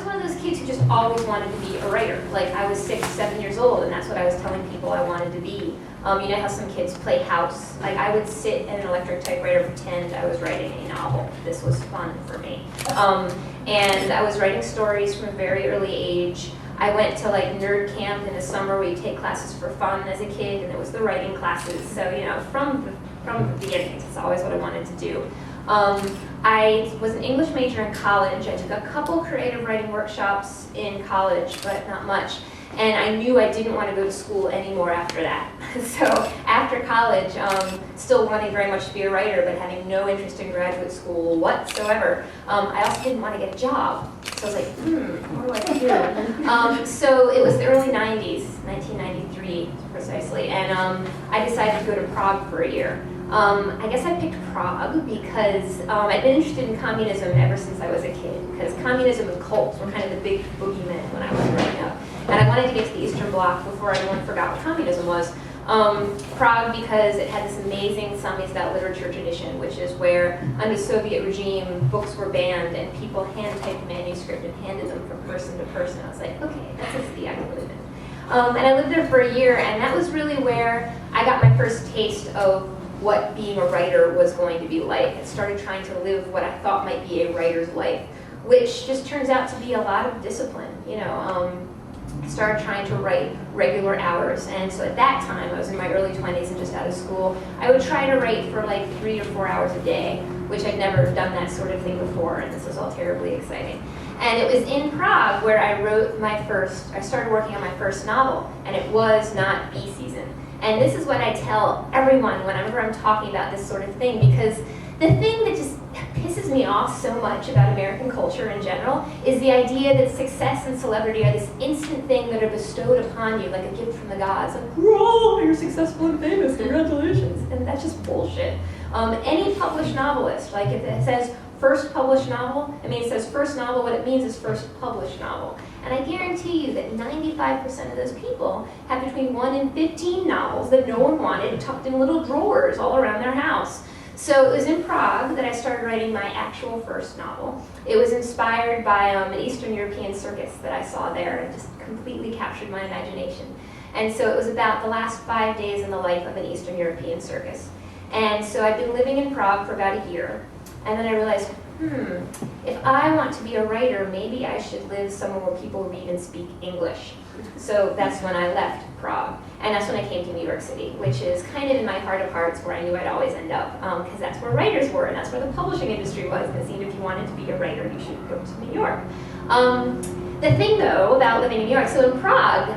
was one of those kids who just always wanted to be a writer. Like, I was 6, 7 years old, and that's what I was telling people I wanted to be. You know how some kids play house? Like, I would sit at an electric typewriter, pretend I was writing a novel. This was fun for me. And I was writing stories from a very early age. I went to like nerd camp in the summer where you take classes for fun as a kid, and it was the writing classes. So, you know, from the beginning, it's always what I wanted to do. I was an English major in college. I took a couple creative writing workshops in college, but not much. And I knew I didn't want to go to school anymore after that. So after college, still wanting very much to be a writer, but having no interest in graduate school whatsoever, I also didn't want to get a job. So I was like, what do I do? So it was the early 90s, 1993 precisely, and I decided to go to Prague for a year. I guess I picked Prague because I'd been interested in communism ever since I was a kid, because communism and cults were kind of the big boogeymen when I was growing up. And I wanted to get to the Eastern Bloc before anyone forgot what communism was. Prague because it had this amazing samizdat literature tradition, which is where, under the Soviet regime, books were banned and people hand-typed manuscript and handed them from person to person. I was like, okay, that's a city I can live in. And I lived there for a year, and that was really where I got my first taste of what being a writer was going to be like. I started trying to live what I thought might be a writer's life, which just turns out to be a lot of discipline, you know. I started trying to write regular hours, and so at that time, I was in my early 20s and just out of school, I would try to write for like 3 or 4 hours a day, which I'd never done that sort of thing before, and this was all terribly exciting. And it was in Prague where I started working on my first novel, and it was not bee season. And this is what I tell everyone whenever I'm talking about this sort of thing, because the thing that just pisses me off so much about American culture in general is the idea that success and celebrity are this instant thing that are bestowed upon you like a gift from the gods. Like, whoa, you're successful and famous, congratulations. And that's just bullshit. Any published novelist, like if it says first published novel, I mean it says first novel, what it means is first published novel. And I guarantee you that 95% of those people have between 1 and 15 novels that no one wanted tucked in little drawers all around their house. So it was in Prague that I started writing my actual first novel. It was inspired by an Eastern European circus that I saw there and just completely captured my imagination. And so it was about the last 5 days in the life of an Eastern European circus. And so I've been living in Prague for about a year. And then I realized, if I want to be a writer, maybe I should live somewhere where people read and speak English. So that's when I left Prague. And that's when I came to New York City, which is kind of in my heart of hearts where I knew I'd always end up, because that's where writers were, and that's where the publishing industry was. And it seemed if you wanted to be a writer, you should go to New York. The thing, though, about living in New York, so in Prague,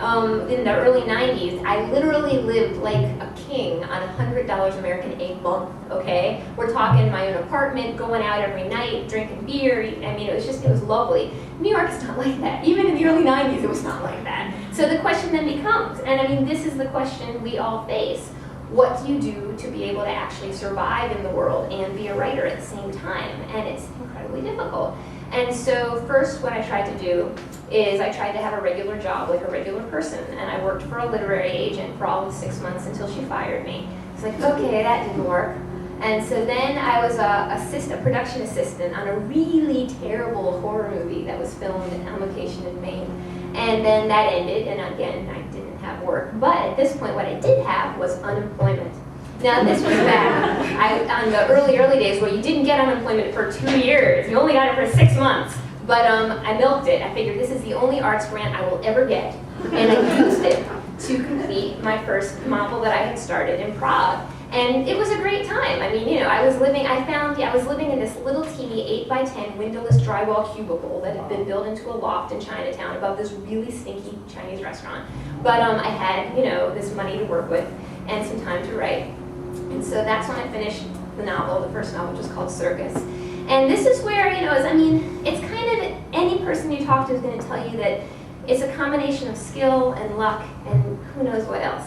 in the early 90s, I literally lived like a king on $100 American a month, okay? We're talking my own apartment, going out every night, drinking beer. I mean, it was lovely. New York is not like that. Even in the early 90s, it was not like that. So the question then becomes, and I mean, this is the question we all face, what do you do to be able to actually survive in the world and be a writer at the same time? And it's incredibly difficult. And so first what I tried to do is I tried to have a regular job like a regular person, and I worked for a literary agent for all of 6 months until she fired me. It's like, okay, that didn't work. And so then I was a production assistant on a really terrible horror movie that was filmed on location in Maine. And then that ended, and again, I didn't have work. But at this point, what I did have was unemployment. Now, this was back on the early days where you didn't get unemployment for 2 years. You only got it for 6 months. But I milked it. I figured this is the only arts grant I will ever get. And I used it to complete my first novel that I had started in Prague. And it was a great time. I mean, you know, I was living in this little teeny 8x10 windowless drywall cubicle that had been built into a loft in Chinatown above this really stinky Chinese restaurant. But I had, you know, this money to work with and some time to write. And so that's when I finished the novel, the first novel, which is called Circus. And this is where, you know, it's kind of any person you talk to is going to tell you that it's a combination of skill and luck and who knows what else.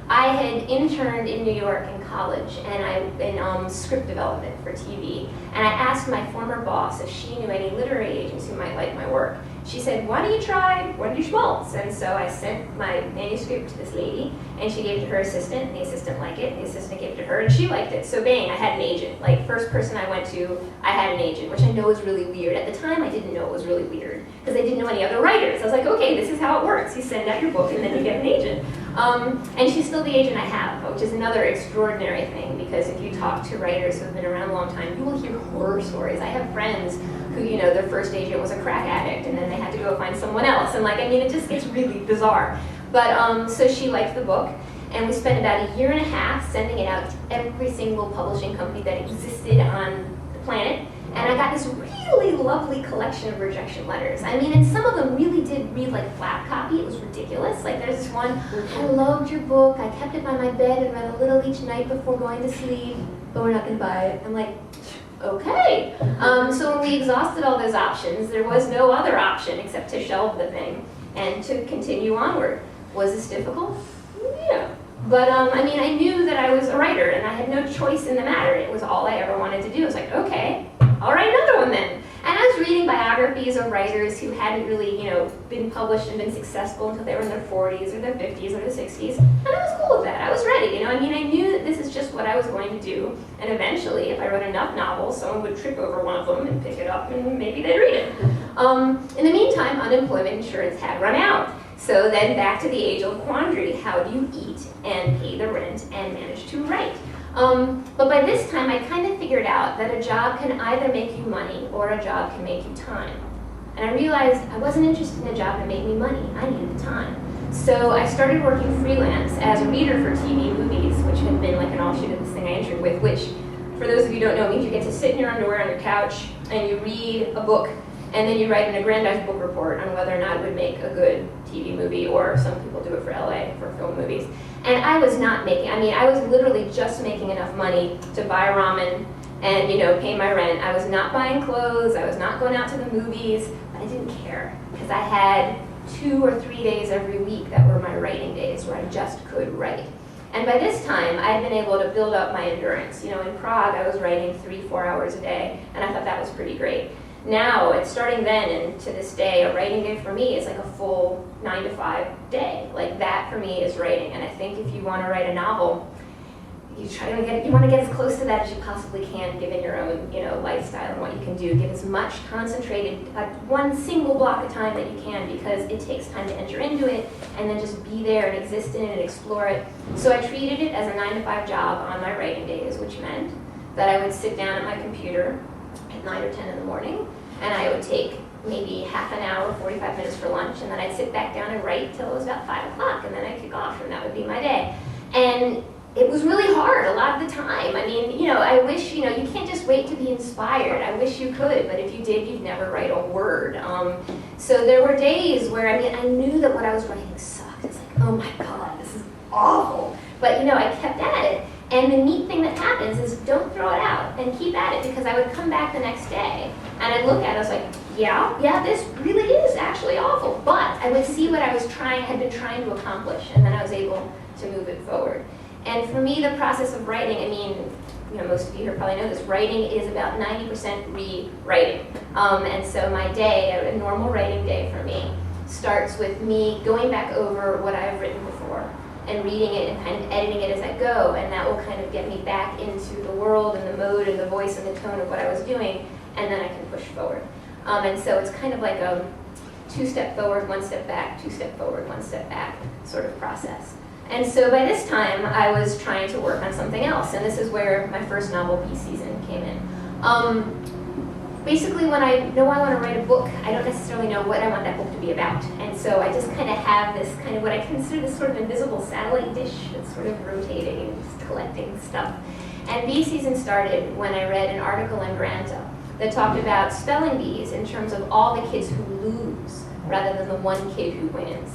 I had interned in New York in college, and in script development for TV. And I asked my former boss if she knew any literary agents who might like my work. she said, why don't you try Wonder Schmaltz? And so I sent my manuscript to this lady, and she gave it to her assistant, and the assistant liked it, and the assistant gave it to her, and she liked it. So bang, I had an agent. Like, first person I went to, I had an agent, which I know is really weird. At the time, I didn't know it was really weird, because I didn't know any other writers. I was like, okay, this is how it works. You send out your book, and then you get an agent. And she's still the agent I have, which is another extraordinary thing, because if you talk to writers who have been around a long time, you will hear horror stories. I have friends who, you know, their first agent was a crack addict, and then they had to go find someone else, and like, I mean, it just gets really bizarre. But, so she liked the book, and we spent about 1.5 years sending it out to every single publishing company that existed on the planet, and I got this really lovely collection of rejection letters. I mean, and some of them really did read like flat copy. It was ridiculous. Like, there's this one, I loved your book, I kept it by my bed and read a little each night before going to sleep, but we're not gonna buy it. I'm like, okay. So when we exhausted all those options, there was no other option except to shelve the thing and to continue onward. Was this difficult? Yeah. But I mean, I knew that I was a writer and I had no choice in the matter. It was all I ever wanted to do. I was like, okay, I'll write another one then. And I was reading biographies of writers who hadn't really, you know, been published and been successful until they were in their 40s or their 50s or their 60s. And I was cool with that. I was ready, you know. I mean, I knew that this is just what I was going to do. And eventually, if I wrote enough novels, someone would trip over one of them and pick it up and maybe they'd read it. In the meantime, unemployment insurance had run out. So then back to the age-old quandary, how do you eat and pay the rent and manage to write? But by this time, I kind of figured out that a job can either make you money or a job can make you time. And I realized I wasn't interested in a job that made me money. I needed the time. So I started working freelance as a reader for TV movies, which had been like an offshoot of this thing I entered with, which, for those of you who don't know, means you get to sit in your underwear on your couch and you read a book, and then you write an aggrandized book report on whether or not it would make a good TV movie, or some people do it for LA, for film movies. And I was not making, I mean, I was literally just making enough money to buy ramen and, you know, pay my rent. I was not buying clothes, I was not going out to the movies, but I didn't care, because I had 2 or 3 days every week that were my writing days where I just could write. And by this time, I had been able to build up my endurance. You know, in Prague, I was writing 3-4 hours a day, and I thought that was pretty great. Now, it's starting then and to this day, a writing day for me is like a full 9 to 5 day. Like, that for me is writing. And I think if you want to write a novel, you want to get as close to that as you possibly can, given your own, you know, lifestyle and what you can do. Get as much concentrated, one single block of time that you can, because it takes time to enter into it and then just be there and exist in it and explore it. So I treated it as a 9 to 5 job on my writing days, which meant that I would sit down at my computer at 9 or 10 in the morning, and I would take maybe half an hour, 45 minutes for lunch, and then I'd sit back down and write till it was about 5 o'clock, and then I'd kick off, and that would be my day. And it was really hard a lot of the time. I mean, you know, I wish, you know, you can't just wait to be inspired. I wish you could, but if you did, you'd never write a word. So there were days where, I mean, I knew that what I was writing sucked. It's like, oh my God, this is awful. But, you know, I kept at it. And the neat thing that happens is don't throw it out and keep at it, because I would come back the next day and I'd look at it, I was like, yeah, this really is actually awful. But I would see what I had been trying to accomplish, and then I was able to move it forward. And for me, the process of writing, I mean, you know, most of you here probably know this, writing is about 90% rewriting. And so my day, a normal writing day for me, starts with me going back over what I've written before and reading it and kind of editing it as I go, and that will kind of get me back into the world and the mode and the voice and the tone of what I was doing, and then I can push forward. And so it's kind of like a 2-step forward, 1 step back, 2-step forward, 1 step back sort of process. And so by this time, I was trying to work on something else, and this is where my first novel, Bee Season, came in. Basically, when I know I want to write a book, I don't necessarily know what I want that book to be about. And so I just kind of have this kind of what I consider this sort of invisible satellite dish that's sort of rotating and just collecting stuff. And Bee Season started when I read an article in Granta that talked about spelling bees in terms of all the kids who lose rather than the one kid who wins.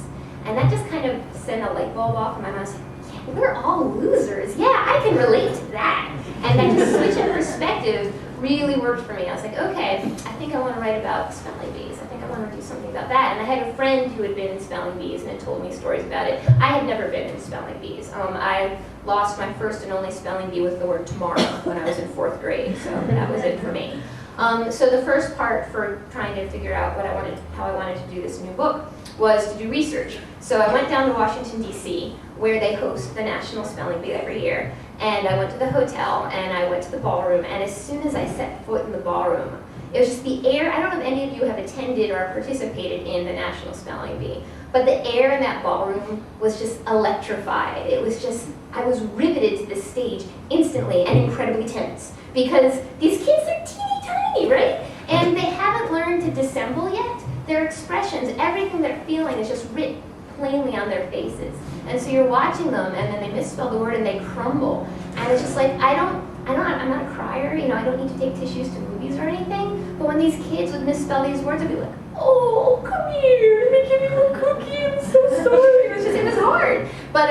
And that just kind of sent a light bulb off in my mind. I was like, yeah, we're all losers. Yeah, I can relate to that. And that just switch in perspective really worked for me. I was like, okay, I think I want to write about spelling bees. I think I want to do something about that. And I had a friend who had been in spelling bees and had told me stories about it. I had never been in spelling bees. I lost my first and only spelling bee with the word tomorrow when I was in 4th grade, so that was it for me. So the first part for trying to figure out how I wanted to do this new book was to do research. So I went down to Washington, D.C., where they host the National Spelling Bee every year. And I went to the hotel, and I went to the ballroom, and as soon as I set foot in the ballroom, it was just the air. I don't know if any of you have attended or participated in the National Spelling Bee, but the air in that ballroom was just electrified. It was just, I was riveted to this stage instantly and incredibly tense, because these kids are teeny tiny, right? And they haven't learned to dissemble yet. Their expressions, everything they're feeling is just written plainly on their faces. And so you're watching them, and then they misspell the word and they crumble. And it's just like, I'm not a crier, I don't need to take tissues to movies or anything, but when these kids would misspell these words, I'd be like, oh, come here, let me give you a cookie, I'm so sorry. It was hard, but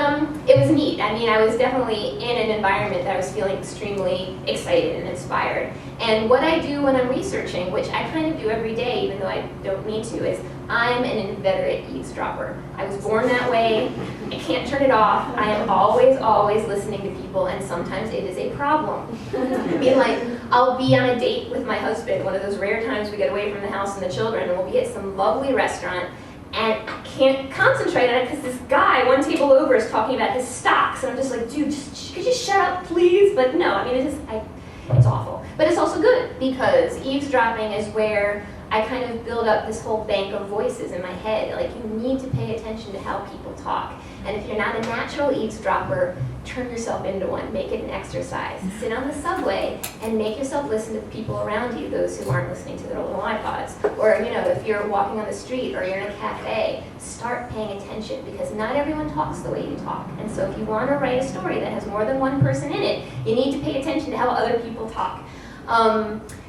it was neat. I mean, I was definitely in an environment that I was feeling extremely excited and inspired. And what I do when I'm researching, which I kind of do every day, even though I don't mean to, is I'm an inveterate eavesdropper. I was born that way. I can't turn it off. I am always, always listening to people, and sometimes it is a problem. I mean, like, I'll be on a date with my husband, one of those rare times we get away from the house and the children, and we'll be at some lovely restaurant, and I can't concentrate on it because this guy one table over is talking about his stocks, and I'm just like, dude, could you shut up, please? But no, I mean, it's awful. But it's also good, because eavesdropping is where I kind of build up this whole bank of voices in my head. Like, you need to pay attention to how people talk. And if you're not a natural eavesdropper, turn yourself into one. Make it an exercise. Sit on the subway and make yourself listen to the people around you, those who aren't listening to their little iPods. Or, if you're walking on the street or you're in a cafe, start paying attention, because not everyone talks the way you talk. And so if you want to write a story that has more than one person in it, you need to pay attention to how other people talk.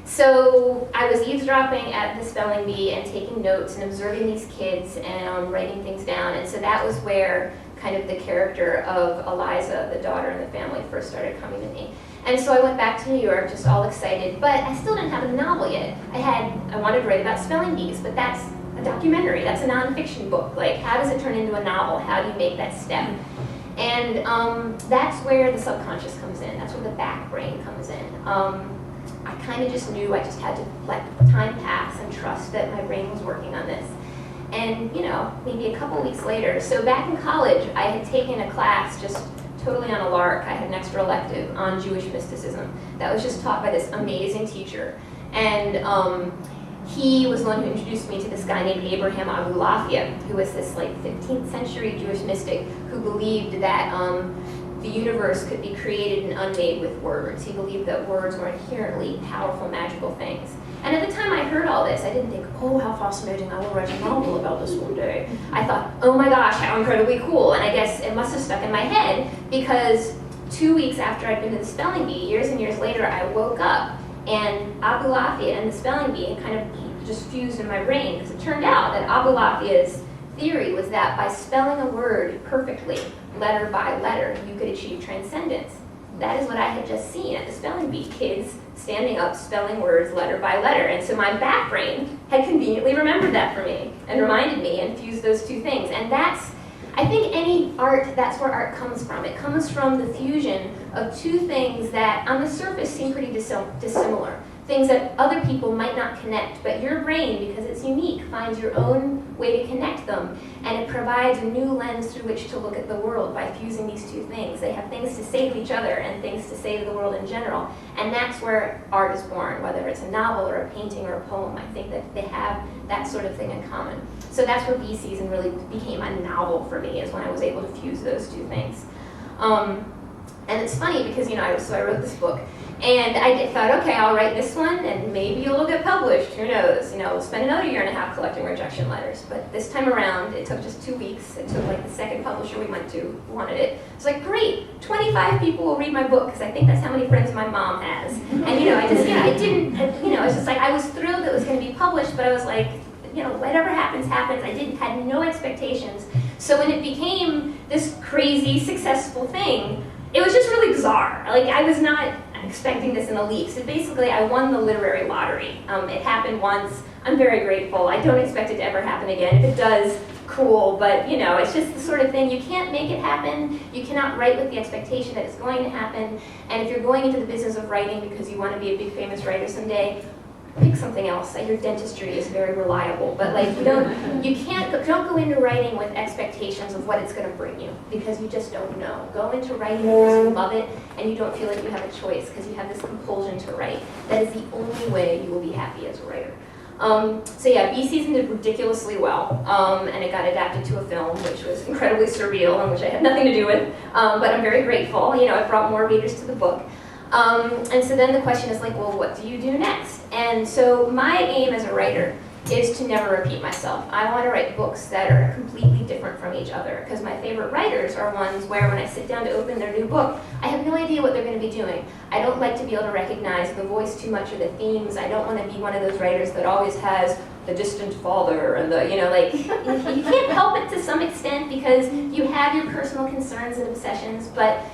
So I was eavesdropping at the spelling bee and taking notes and observing these kids and writing things down. And so that was where kind of the character of Eliza, the daughter in the family, first started coming to me. And so I went back to New York just all excited, but I still didn't have a novel yet. I wanted to write about spelling bees, but that's a documentary, that's a nonfiction book. Like, how does it turn into a novel? How do you make that step? And that's where the subconscious comes in. That's where the back brain comes in. I kind of just knew I just had to let time pass and trust that my brain was working on this. And, maybe a couple weeks later, so back in college, I had taken a class just totally on a lark. I had an extra elective on Jewish mysticism that was just taught by this amazing teacher. And he was the one who introduced me to this guy named Abraham Abulafia, who was this 15th century Jewish mystic who believed that the universe could be created and unmade with words. He believed that words were inherently powerful, magical things. And at the time I heard all this, I didn't think, oh, how fascinating, I will write a novel about this one day. I thought, oh my gosh, how incredibly cool. And I guess it must have stuck in my head, because 2 weeks after I'd been to the spelling bee, years and years later, I woke up, and Abulafia and the spelling bee kind of just fused in my brain, because it turned out that Abulafia's theory was that by spelling a word perfectly, letter by letter, you could achieve transcendence. That is what I had just seen at the spelling bee, kids standing up, spelling words letter by letter. And so my back brain had conveniently remembered that for me and reminded me and fused those two things. And I think any art, that's where art comes from. It comes from the fusion of two things that on the surface seem pretty dissimilar. Things that other people might not connect, but your brain, because it's unique, finds your own way to connect them, and it provides a new lens through which to look at the world by fusing these two things. They have things to say to each other and things to say to the world in general, and that's where art is born, whether it's a novel or a painting or a poem. I think that they have that sort of thing in common. So that's where Bee Season really became a novel for me, is when I was able to fuse those two things. And it's funny because, I wrote this book, and I thought, okay, I'll write this one, and maybe it'll get published, who knows? We'll spend another year and a half collecting rejection letters. But this time around, it took just 2 weeks. It took the second publisher we went to who wanted it. It's great, 25 people will read my book, because I think that's how many friends my mom has. And, I was thrilled it was going to be published, but I was whatever happens, happens. I had no expectations. So when it became this crazy, successful thing, it was just really bizarre. I was not expecting this in the least. So basically, I won the literary lottery. It happened once. I'm very grateful. I don't expect it to ever happen again. If it does, cool. But, it's just the sort of thing. You can't make it happen. You cannot write with the expectation that it's going to happen. And if you're going into the business of writing because you want to be a big famous writer someday, pick something else. I hear dentistry is very reliable, but like don't go into writing with expectations of what it's going to bring you, because you just don't know. Go into writing because you love it and you don't feel like you have a choice because you have this compulsion to write. That is the only way you will be happy as a writer. So yeah, Bee Season did ridiculously well, and it got adapted to a film, which was incredibly surreal and which I had nothing to do with, but I'm very grateful. You know, it brought more readers to the book. And so then the question is like, well, what do you do next? And so my aim as a writer is to never repeat myself. I want to write books that are completely different from each other, because my favorite writers are ones where when I sit down to open their new book, I have no idea what they're going to be doing. I don't like to be able to recognize the voice too much or the themes. I don't want to be one of those writers that always has the distant father and the, you know, like, you can't help it to some extent because you have your personal concerns and obsessions, but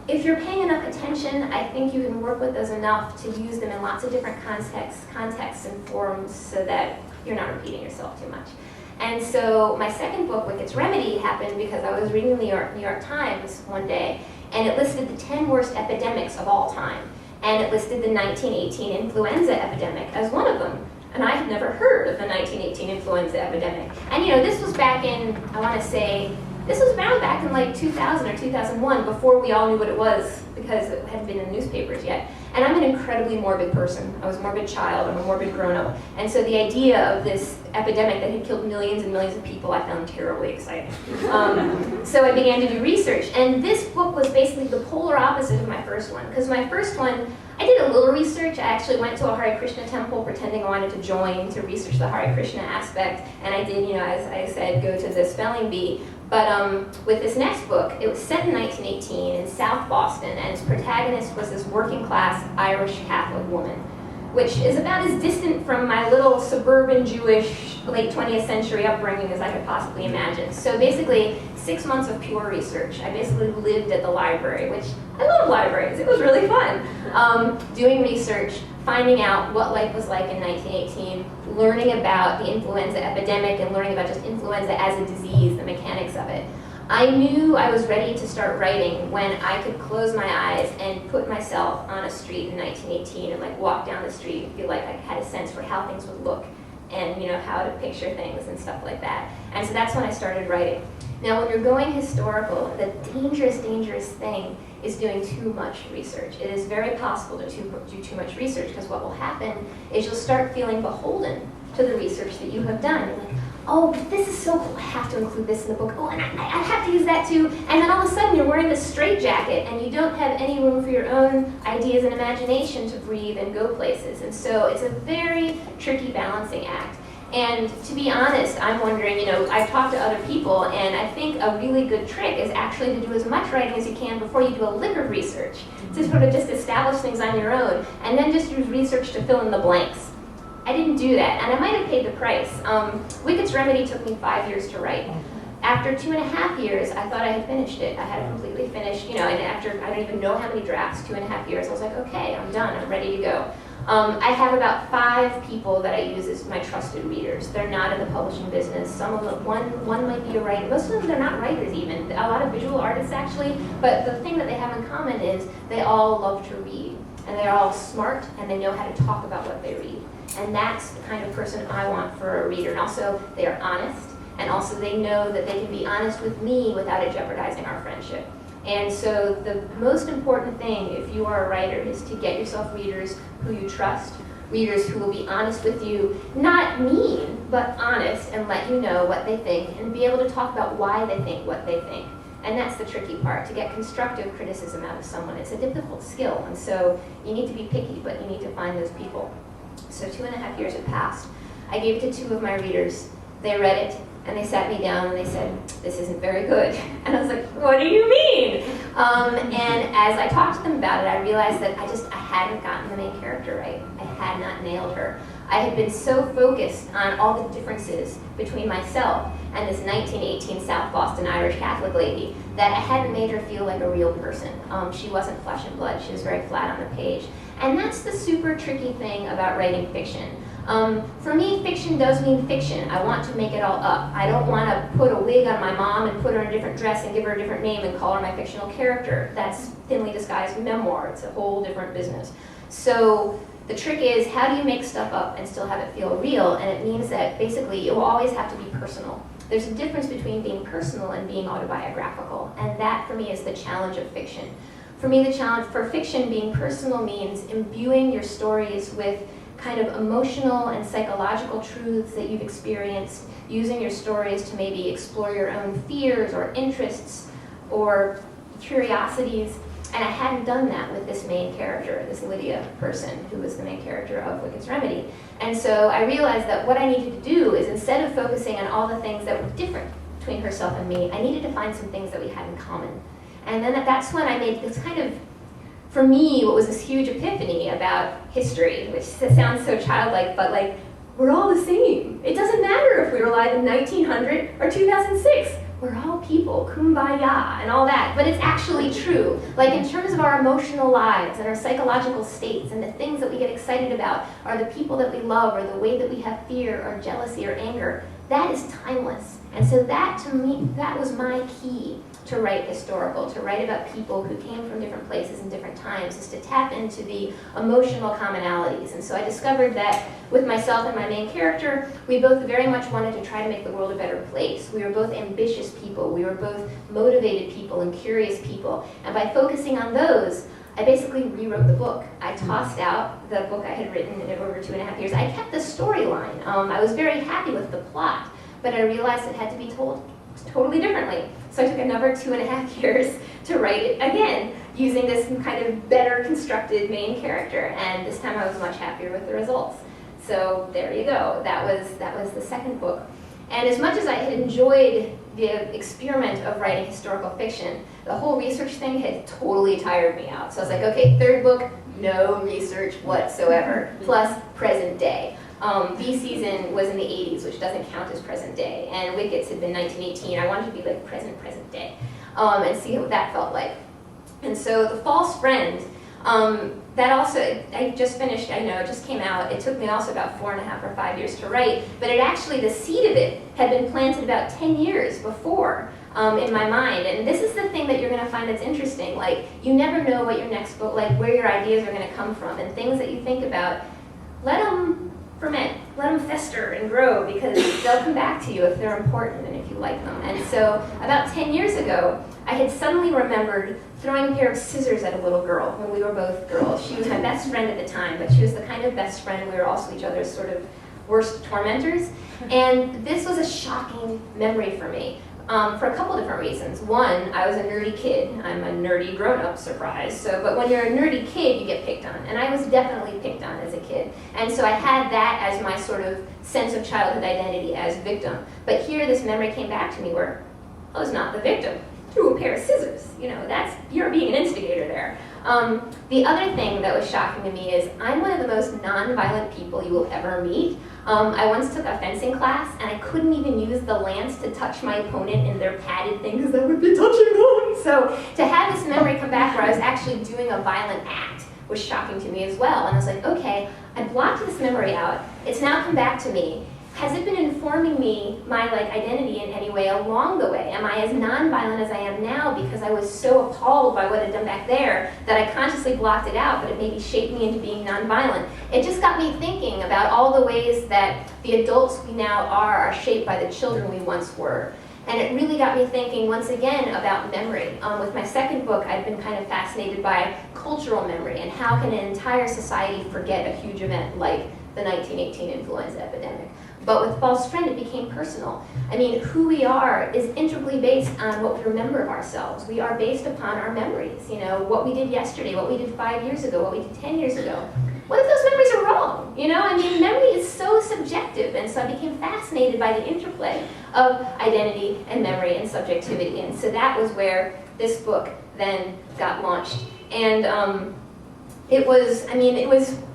if you're paying enough attention, I think you can work with those enough to use them in lots of different contexts and forms so that you're not repeating yourself too much. And so my second book, Wicked's Remedy, happened because I was reading the New York Times one day, and it listed the 10 worst epidemics of all time. And it listed the 1918 influenza epidemic as one of them. And I had never heard of the 1918 influenza epidemic. And you know, this was back in, I want to say, this was around back in like 2000 or 2001, before we all knew what it was, because it hadn't been in the newspapers yet. And I'm an incredibly morbid person. I was a morbid child, I'm a morbid grown-up. And so the idea of this epidemic that had killed millions and millions of people, I found terribly exciting. So I began to do research. And this book was basically the polar opposite of my first one. Because my first one, I did a little research. I actually went to a Hare Krishna temple pretending I wanted to join to research the Hare Krishna aspect. And I did, you know, as I said, go to the spelling bee. But with this next book, it was set in 1918 in South Boston, and its protagonist was this working-class Irish Catholic woman, which is about as distant from my little suburban Jewish late 20th century upbringing as I could possibly imagine. So basically, 6 months of pure research. I basically lived at the library, which I love libraries. It was really fun. Doing research, finding out what life was like in 1918, learning about the influenza epidemic and learning about just influenza as a disease, the mechanics of it. I knew I was ready to start writing when I could close my eyes and put myself on a street in 1918 and like walk down the street and feel like I had a sense for how things would look and, you know, how to picture things and stuff like that. And so that's when I started writing. Now, when you're going historical, the dangerous, dangerous thing is doing too much research. It is very possible to do too much research, because what will happen is you'll start feeling beholden to the research that you have done. You're like, oh, but this is so cool, I have to include this in the book. Oh, and I have to use that too. And then all of a sudden you're wearing this straitjacket and you don't have any room for your own ideas and imagination to breathe and go places. And so it's a very tricky balancing act. And to be honest, I'm wondering, you know, I've talked to other people, and I think a really good trick is actually to do as much writing as you can before you do a lick of research, to sort of just establish things on your own, and then just use research to fill in the blanks. I didn't do that, and I might have paid the price. Wicked's Remedy took me 5 years to write. After 2.5 years, I thought I had finished it. I had it completely finished, you know, and after, I don't even know how many drafts, 2.5 years, I was like, okay, I'm done, I'm ready to go. I have about 5 people that I use as my trusted readers. They're not in the publishing business. Some of them, one might be a writer. Most of them, they're not writers even. A lot of visual artists actually, but the thing that they have in common is they all love to read. And they're all smart, and they know how to talk about what they read. And that's the kind of person I want for a reader. And also, they are honest, and also they know that they can be honest with me without it jeopardizing our friendship. And so the most important thing, if you are a writer, is to get yourself readers who you trust, readers who will be honest with you, not mean, but honest, and let you know what they think, and be able to talk about why they think what they think. And that's the tricky part, to get constructive criticism out of someone. It's a difficult skill, and so you need to be picky, but you need to find those people. So 2.5 years had passed. I gave it to 2 of my readers. They read it, and they sat me down and they said, this isn't very good. And I was like, what do you mean? And as I talked to them about it, I realized that I hadn't gotten the main character right. I had not nailed her. I had been so focused on all the differences between myself and this 1918 South Boston Irish Catholic lady that I hadn't made her feel like a real person. She wasn't flesh and blood. She was very flat on the page. And that's the super tricky thing about writing fiction. For me, fiction does mean fiction. I want to make it all up. I don't want to put a wig on my mom and put her in a different dress and give her a different name and call her my fictional character. That's thinly disguised memoir. It's a whole different business. So the trick is, how do you make stuff up and still have it feel real? And it means that basically it will always have to be personal. There's a difference between being personal and being autobiographical. And that, for me, is the challenge of fiction. For me, the challenge for fiction being personal means imbuing your stories with kind of emotional and psychological truths that you've experienced, using your stories to maybe explore your own fears or interests or curiosities. And I hadn't done that with this main character, this Lydia person, who was the main character of Wicked's Remedy. And so I realized that what I needed to do is, instead of focusing on all the things that were different between herself and me, I needed to find some things that we had in common. And then that's when I made this kind of, for me, what was this huge epiphany about history, which sounds so childlike, but like, we're all the same. It doesn't matter if we were alive in 1900 or 2006. We're all people, kumbaya, and all that. But it's actually true. Like, in terms of our emotional lives and our psychological states and the things that we get excited about, or the people that we love, or the way that we have fear or jealousy or anger, that is timeless. And so that, to me, that was my key to write historical, to write about people who came from different places and different times, is to tap into the emotional commonalities. And so I discovered that with myself and my main character, we both very much wanted to try to make the world a better place. We were both ambitious people. We were both motivated people and curious people. And by focusing on those, I basically rewrote the book. I tossed out the book I had written in over 2.5 years. I kept the storyline. I was very happy with the plot, but I realized it had to be told totally differently. So I took another 2.5 years to write it again, using this kind of better constructed main character. And this time I was much happier with the results. So there you go. That was the second book. And as much as I had enjoyed the experiment of writing historical fiction, the whole research thing had totally tired me out. So I was like, okay, third book, no research whatsoever, plus present day. B season was in the 80s, which doesn't count as present day, and Wicked's had been 1918. I wanted to be like present day, and see what that felt like. And so The False Friend, that also, I just finished, I know, it just came out. It took me also about 4.5 or 5 years to write, but it actually, the seed of it had been planted about 10 years before in my mind. And this is the thing that you're going to find that's interesting. Like, you never know what your next book, like where your ideas are going to come from, and things that you think about, let them ferment, let them fester and grow, because they'll come back to you if they're important and if you like them. And so about 10 years ago, I had suddenly remembered throwing a pair of scissors at a little girl when we were both girls. She was my best friend at the time, but she was the kind of best friend we were also each other's sort of worst tormentors. And this was a shocking memory for me. For a couple different reasons. One, I was a nerdy kid. I'm a nerdy grown-up, surprise. But when you're a nerdy kid, you get picked on. And I was definitely picked on as a kid. And so I had that as my sort of sense of childhood identity as victim. But here, this memory came back to me where I was not the victim. Threw a pair of scissors. You know, you're being an instigator there. The other thing that was shocking to me is I'm one of the most non-violent people you will ever meet. I once took a fencing class, and I couldn't even use the lance to touch my opponent in their padded thing, because I would be touching them. So to have this memory come back where I was actually doing a violent act was shocking to me as well. And I was like, okay, I blocked this memory out. It's now come back to me. Has it been informing me, my identity in any way along the way? Am I as non-violent as I am now because I was so appalled by what I'd done back there that I consciously blocked it out, but it maybe shaped me into being non-violent? It just got me thinking about all the ways that the adults we now are shaped by the children we once were. And it really got me thinking, once again, about memory. With my second book, I've been kind of fascinated by cultural memory and how can an entire society forget a huge event like the 1918 influenza epidemic. But with False Friend, it became personal. I mean, who we are is integrally based on what we remember of ourselves. We are based upon our memories. You know, what we did yesterday, what we did 5 years ago, what we did 10 years ago. What if those memories are wrong? You know, I mean, memory is so subjective, and so I became fascinated by the interplay of identity and memory and subjectivity. And so that was where this book then got launched. And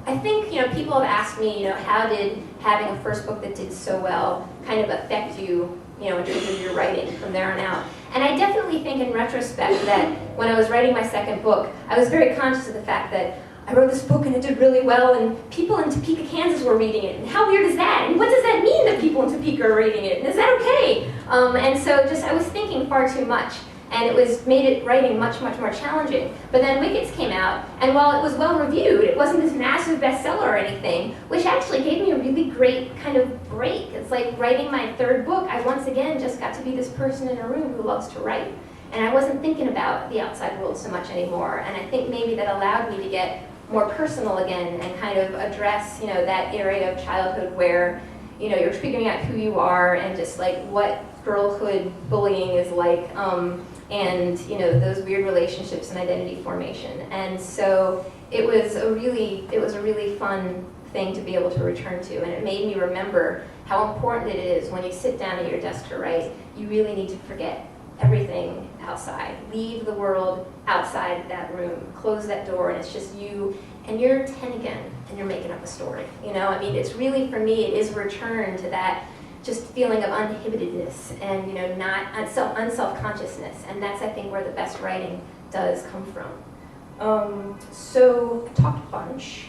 I think, you know, people have asked me, you know, how did having a first book that did so well kind of affect you, you know, in terms of your writing from there on out. And I definitely think in retrospect that when I was writing my second book, I was very conscious of the fact that I wrote this book and it did really well, and people in Topeka, Kansas were reading it, and how weird is that? And what does that mean that people in Topeka are reading it? And is that okay? And so just, I was thinking far too much, and it made it writing much, much more challenging. But then Wickets came out, and while it was well reviewed, it wasn't this massive bestseller or anything, which actually gave me a really great kind of break. It's like writing my third book. I once again just got to be this person in a room who loves to write. And I wasn't thinking about the outside world so much anymore. And I think maybe that allowed me to get more personal again and kind of address, that area of childhood where, you're figuring out who you are and just like what girlhood bullying is like, and those weird relationships and identity formation. And so it was a really fun thing to be able to return to, and it made me remember how important it is when you sit down at your desk to write. You really need to forget everything outside. Leave the world outside that room. Close that door, and it's just you, and you're 10 again, and you're making up a story. It's really, for me, it is a return to that just feeling of uninhibitedness and, not unself-consciousness. And that's, I think, where the best writing does come from. So I talked a bunch.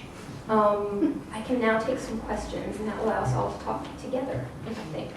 I can now take some questions, and that will allow us all to talk together, I think.